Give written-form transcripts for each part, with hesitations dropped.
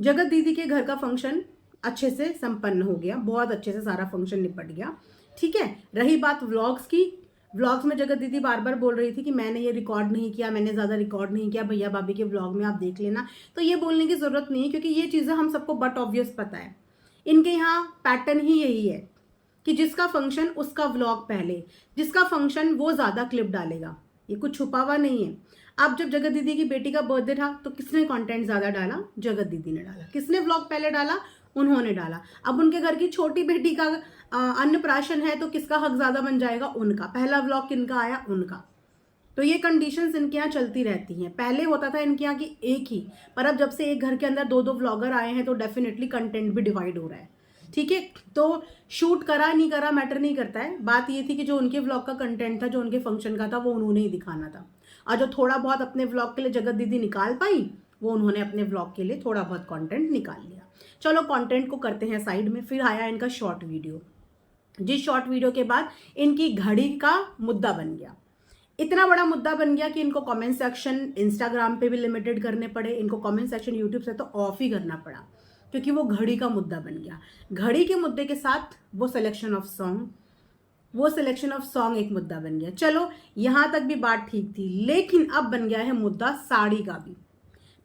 जगत दीदी के घर का फंक्शन अच्छे से संपन्न हो गया, बहुत अच्छे से सारा फंक्शन निपट गया। ठीक है, रही बात व्लॉग्स की। व्लॉग्स में जगत दीदी बार बार बोल रही थी कि मैंने ये रिकॉर्ड नहीं किया, मैंने ज़्यादा रिकॉर्ड नहीं किया, भैया भाभी के व्लॉग में आप देख लेना। तो ये बोलने की ज़रूरत नहीं है, क्योंकि ये चीज़ें हम सबको बट ऑब्वियस पता है। इनके यहाँ पैटर्न ही यही है कि जिसका फंक्शन उसका व्लॉग पहले, जिसका फंक्शन वो ज़्यादा क्लिप डालेगा। ये कुछ छुपा हुआ नहीं है। अब जब जगत दीदी की बेटी का बर्थडे था तो किसने कंटेंट ज़्यादा डाला? जगत दीदी ने डाला। किसने व्लॉग पहले डाला? उन्होंने डाला। अब उनके घर की छोटी बेटी का अन्नप्राशन है तो किसका हक ज़्यादा बन जाएगा? उनका। पहला व्लॉग किनका आया? उनका। तो ये कंडीशंस इनके यहाँ चलती रहती हैं। पहले होता था इनके यहाँ कि एक ही, पर अब जब से एक घर के अंदर दो दो व्लॉगर आए हैं तो डेफिनेटली कंटेंट भी डिवाइड हो रहा है। ठीक है, तो शूट करा नहीं करा मैटर नहीं करता है। बात ये थी कि जो उनके व्लॉग का कंटेंट था, जो उनके फंक्शन का था, वो उन्होंने ही दिखाना था। और जो थोड़ा बहुत अपने व्लॉग के लिए जगत दीदी निकाल पाई, वो उन्होंने अपने व्लॉग के लिए थोड़ा बहुत कंटेंट निकाल लिया। चलो कंटेंट को करते हैं साइड में। फिर आया इनका शॉर्ट वीडियो, जिस शॉर्ट वीडियो के बाद इनकी घड़ी का मुद्दा बन गया। इतना बड़ा मुद्दा बन गया कि इनको कमेंट सेक्शन इंस्टाग्राम पे भी लिमिटेड करने पड़े, इनको कमेंट सेक्शन यूट्यूब से तो ऑफ ही करना पड़ा, क्योंकि वो घड़ी का मुद्दा बन गया। घड़ी के मुद्दे के साथ वो सिलेक्शन ऑफ सॉन्ग एक मुद्दा बन गया। चलो यहां तक भी बात ठीक थी, लेकिन अब बन गया है मुद्दा साड़ी का भी।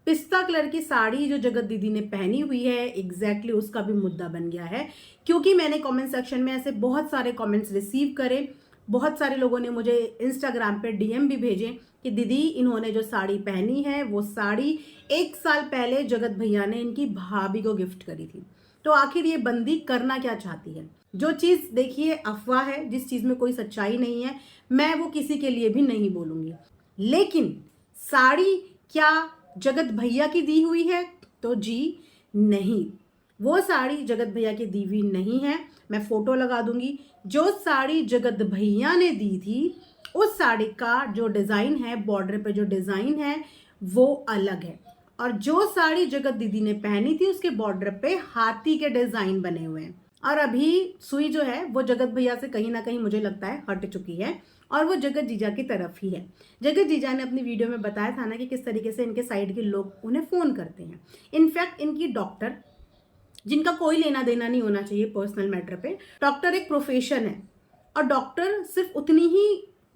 पिस्ता कलर की साड़ी जो जगत दीदी ने पहनी हुई है, एग्जैक्टली उसका भी मुद्दा बन गया है। क्योंकि मैंने कमेंट सेक्शन में ऐसे बहुत सारे कमेंट्स रिसीव करे, बहुत सारे लोगों ने मुझे इंस्टाग्राम पे डीएम भी भेजे कि दीदी इन्होंने जो साड़ी पहनी है वो साड़ी 1 साल पहले जगत भैया ने इनकी भाभी को गिफ्ट करी थी। तो आखिर ये बंदी करना क्या चाहती है? जो चीज़ देखिए अफवाह है, जिस चीज़ में कोई सच्चाई नहीं है, मैं वो किसी के लिए भी नहीं बोलूँगी। लेकिन साड़ी क्या जगत भैया की दी हुई है? तो जी नहीं, वो साड़ी जगत भैया की दी हुई नहीं है। मैं फोटो लगा दूंगी। जो साड़ी जगत भैया ने दी थी, उस साड़ी का जो डिज़ाइन है, बॉर्डर पे जो डिज़ाइन है वो अलग है। और जो साड़ी जगत दीदी ने पहनी थी उसके बॉर्डर पे हाथी के डिज़ाइन बने हुए हैं। और अभी सुई जो है वो जगत भैया से कहीं ना कहीं मुझे लगता है हट चुकी है, और वो जगत जीजा की तरफ ही है। जगत जीजा ने अपनी वीडियो में बताया था ना कि किस तरीके से इनके साइड के लोग उन्हें फ़ोन करते हैं। इनफैक्ट इनकी डॉक्टर, जिनका कोई लेना देना नहीं होना चाहिए पर्सनल मैटर पे, डॉक्टर एक प्रोफेशन है, और डॉक्टर सिर्फ उतनी ही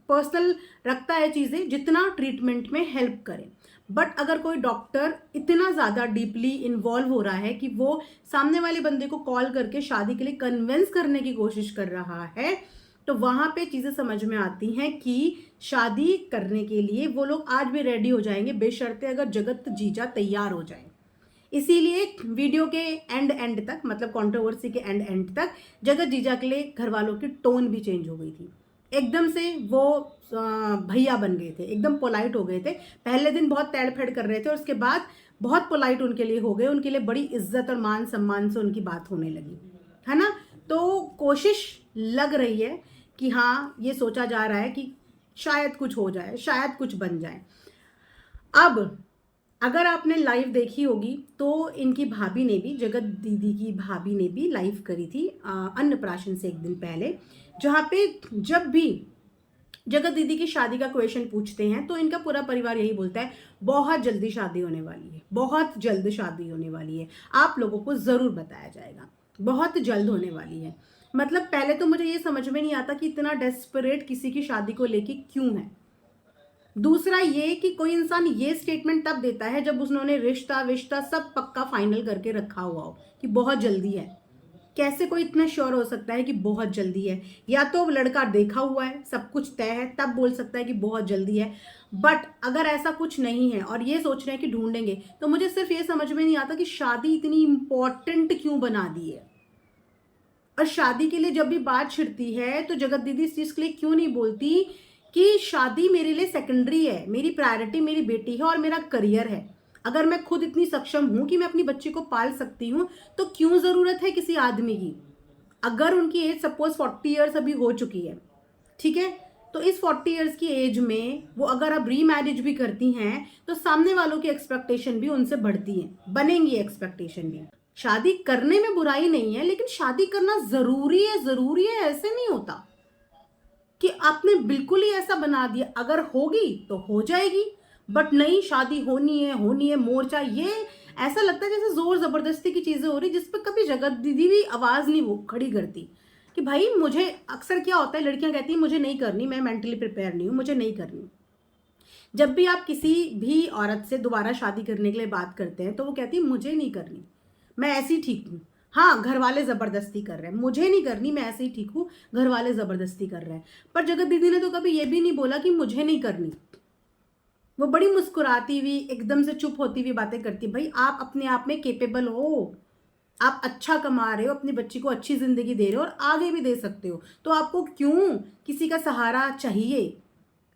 पर्सनल रखता है चीज़ें जितना ट्रीटमेंट में हेल्प करे। बट अगर कोई डॉक्टर इतना ज़्यादा डीपली इन्वॉल्व हो रहा है कि वो सामने वाले बंदे को कॉल करके शादी के लिए कन्विंस करने की कोशिश कर रहा है, तो वहां पे चीज़ें समझ में आती हैं कि शादी करने के लिए वो लोग आज भी रेडी हो जाएंगे, बेशर्ते अगर जगत जीजा तैयार हो जाए। इसीलिए वीडियो के एंड तक, मतलब कंट्रोवर्सी के एंड तक, जगत जीजा के लिए घर वालों की टोन भी चेंज हो गई थी। एकदम से वो भैया बन गए थे, एकदम पोलाइट हो गए थे। पहले दिन बहुत तैड़-फैड़ कर रहे थे और उसके बाद बहुत पोलाइट उनके लिए हो गए, उनके लिए बड़ी इज्जत और मान सम्मान से उनकी बात होने लगी, है ना। तो कोशिश लग रही है कि हाँ, ये सोचा जा रहा है कि शायद कुछ हो जाए, शायद कुछ बन जाए। अब अगर आपने लाइव देखी होगी तो इनकी भाभी ने भी, जगत दीदी की भाभी ने भी लाइव करी थी अन्नप्राशन से एक दिन पहले, जहाँ पे जब भी जगत दीदी की शादी का क्वेश्चन पूछते हैं तो इनका पूरा परिवार यही बोलता है, बहुत जल्दी शादी होने वाली है, बहुत जल्द शादी होने वाली है, आप लोगों को ज़रूर बताया जाएगा, बहुत जल्द होने वाली है। मतलब पहले तो मुझे ये समझ में नहीं आता कि इतना डेस्परेट किसी की शादी को लेके क्यों है। दूसरा ये कि कोई इंसान ये स्टेटमेंट तब देता है जब उन्होंने रिश्ता विश्ता सब पक्का फाइनल करके रखा हुआ हो कि बहुत जल्दी है। कैसे कोई इतना श्योर हो सकता है कि बहुत जल्दी है? या तो लड़का देखा हुआ है, सब कुछ तय है, तब बोल सकता है कि बहुत जल्दी है। बट अगर ऐसा कुछ नहीं है और ये सोच रहे हैं कि ढूंढेंगे, तो मुझे सिर्फ ये समझ में नहीं आता कि शादी इतनी इंपॉर्टेंट क्यों बना दी है। और शादी के लिए जब भी बात छिड़ती है तो जगत दीदी इस चीज के लिए क्यों नहीं बोलती कि शादी मेरे लिए सेकेंडरी है, मेरी प्रायोरिटी मेरी बेटी है और मेरा करियर है। अगर मैं खुद इतनी सक्षम हूं कि मैं अपनी बच्ची को पाल सकती हूं, तो क्यों जरूरत है किसी आदमी की? अगर उनकी एज सपोज 40 ईयर्स अभी हो चुकी है, ठीक है, तो इस 40 ईयर्स की एज में वो अगर अब री मैरिज भी करती हैं तो सामने वालों की एक्सपेक्टेशन भी उनसे बढ़ती है, बनेंगी एक्सपेक्टेशन भी। शादी करने में बुराई नहीं है, लेकिन शादी करना जरूरी है ऐसे नहीं होता कि आपने बिल्कुल ही ऐसा बना दिया। अगर होगी तो हो जाएगी, बट नहीं, शादी होनी है मोर्चा, ये ऐसा लगता है जैसे जोर जबरदस्ती की चीजें हो रही, जिस पर कभी जगत दीदी भी आवाज नहीं वो खड़ी करती कि भाई मुझे, अक्सर क्या होता है लड़कियां कहती हैं मुझे नहीं करनी, मैं मेंटली प्रिपेयर नहीं हूं, मुझे नहीं करनी। जब भी आप किसी भी औरत से दोबारा शादी करने के लिए बात करते हैं तो वो कहती है मुझे नहीं करनी, मैं ऐसी ठीक हूँ। हाँ, घर वाले जबरदस्ती कर रहे हैं, मुझे नहीं करनी, मैं ऐसे ही ठीक हूँ, घर वाले जबरदस्ती कर रहे हैं। पर जगत दीदी ने तो कभी ये भी नहीं बोला कि मुझे नहीं करनी। वो बड़ी मुस्कुराती हुई, एकदम से चुप होती हुई बातें करती। भाई आप अपने आप में केपेबल हो, आप अच्छा कमा रहे हो, अपनी बच्ची को अच्छी जिंदगी दे रहे हो और आगे भी दे सकते हो, तो आपको क्यों किसी का सहारा चाहिए?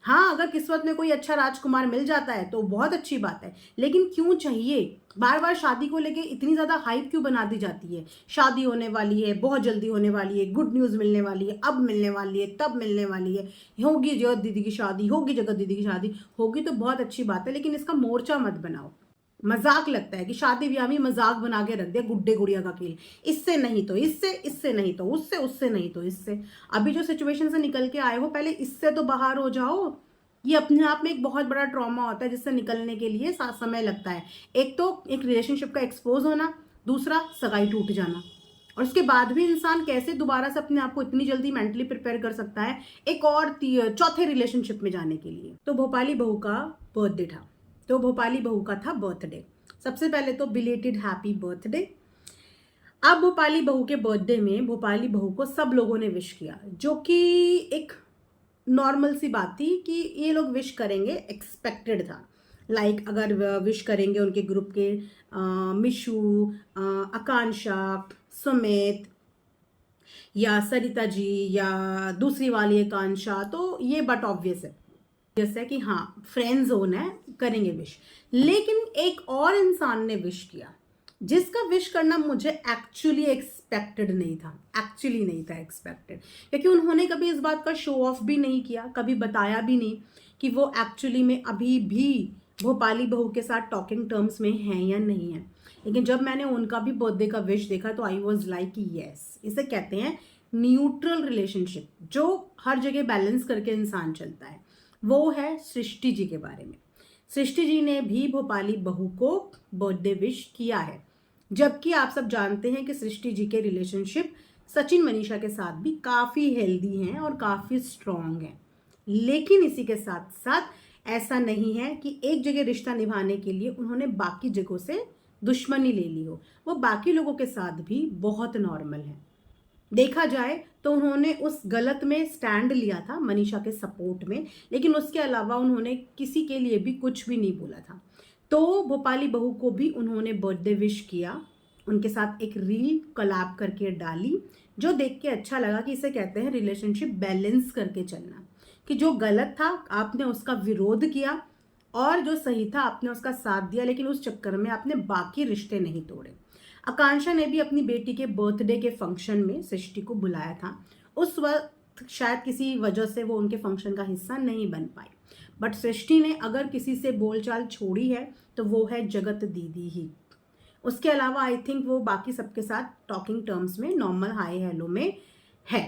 हाँ, अगर किस्मत में कोई अच्छा राजकुमार मिल जाता है तो बहुत अच्छी बात है, लेकिन क्यों चाहिए? बार बार शादी को लेके इतनी ज्यादा हाइप क्यों बना दी जाती है? शादी होने वाली है, बहुत जल्दी होने वाली है, गुड न्यूज मिलने वाली है, अब मिलने वाली है, तब मिलने वाली है, होगी जगत दीदी की शादी, होगी जगत दीदी की शादी। होगी तो बहुत अच्छी बात है, लेकिन इसका मोर्चा मत बनाओ। मजाक लगता है कि शादी ब्याह में मजाक बना के रख दिया, गुड्डे गुड़िया का खेल, इससे नहीं तो इससे, इससे नहीं तो उससे, उससे नहीं तो इससे। अभी जो सिचुएशन से निकल के आए हो, पहले इससे तो बाहर हो जाओ। ये अपने आप में एक बहुत बड़ा ट्रॉमा होता है जिससे निकलने के लिए समय लगता है। एक तो एक रिलेशनशिप का एक्सपोज होना, दूसरा सगाई टूट जाना, और उसके बाद भी इंसान कैसे दोबारा से अपने आप को इतनी जल्दी मेंटली प्रिपेयर कर सकता है एक और चौथे रिलेशनशिप में जाने के लिए। तो भोपाली बहू का बर्थडे था, तो भोपाली बहू का था बर्थडे। सबसे पहले तो बिलेटेड हैप्पी बर्थडे। अब भोपाली बहू के बर्थडे में भोपाली बहू को सब लोगों ने विश किया, जो कि एक नॉर्मल सी बात थी कि ये लोग विश करेंगे, एक्सपेक्टेड था। लाइक अगर विश करेंगे उनके ग्रुप के मिशु, आकांक्षा, सुमित या सरिता जी या दूसरी वाली आकांक्षा, तो ये बट ऑब्वियस है, जैसे कि हाँ फ्रेंड जोन है, करेंगे विश। लेकिन एक और इंसान ने विश किया जिसका विश करना मुझे एक्चुअली एक्सपेक्टेड नहीं था, एक्चुअली नहीं था एक्सपेक्टेड, क्योंकि उन्होंने कभी इस बात का शो ऑफ भी नहीं किया, कभी बताया भी नहीं कि वो एक्चुअली में अभी भी भोपाली बहू के साथ टॉकिंग टर्म्स में हैं या नहीं है। लेकिन जब मैंने उनका भी बर्थडे का विश देखा तो आई वॉज लाइक यस, इसे कहते हैं न्यूट्रल रिलेशनशिप, जो हर जगह बैलेंस करके इंसान चलता है। वो है सृष्टि जी के बारे में। सृष्टि जी ने भी भोपाली बहू को बर्थडे विश किया है, जबकि आप सब जानते हैं कि सृष्टि जी के रिलेशनशिप सचिन मनीषा के साथ भी काफ़ी हेल्दी हैं और काफ़ी स्ट्रॉन्ग हैं। लेकिन इसी के साथ साथ ऐसा नहीं है कि एक जगह रिश्ता निभाने के लिए उन्होंने बाकी जगहों से दुश्मनी ले ली हो, वो बाकी लोगों के साथ भी बहुत नॉर्मल है। देखा जाए तो उन्होंने उस गलत में स्टैंड लिया था मनीषा के सपोर्ट में, लेकिन उसके अलावा उन्होंने किसी के लिए भी कुछ भी नहीं बोला था। तो भोपाली बहू को भी उन्होंने बर्थडे विश किया, उनके साथ एक रील कोलैब करके डाली, जो देख के अच्छा लगा कि इसे कहते हैं रिलेशनशिप बैलेंस करके चलना, कि जो गलत था आपने उसका विरोध किया और जो सही था आपने उसका साथ दिया, लेकिन उस चक्कर में आपने बाकी रिश्ते नहीं तोड़े। आकांक्षा ने भी अपनी बेटी के बर्थडे के फंक्शन में सृष्टि को बुलाया था। उस वक्त शायद किसी वजह से वो उनके फंक्शन का हिस्सा नहीं बन पाई, बट सृष्टि ने अगर किसी से बोलचाल छोड़ी है तो वो है जगत दीदी ही। उसके अलावा आई थिंक वो बाकी सबके साथ टॉकिंग टर्म्स में नॉर्मल हाई हेलो में है।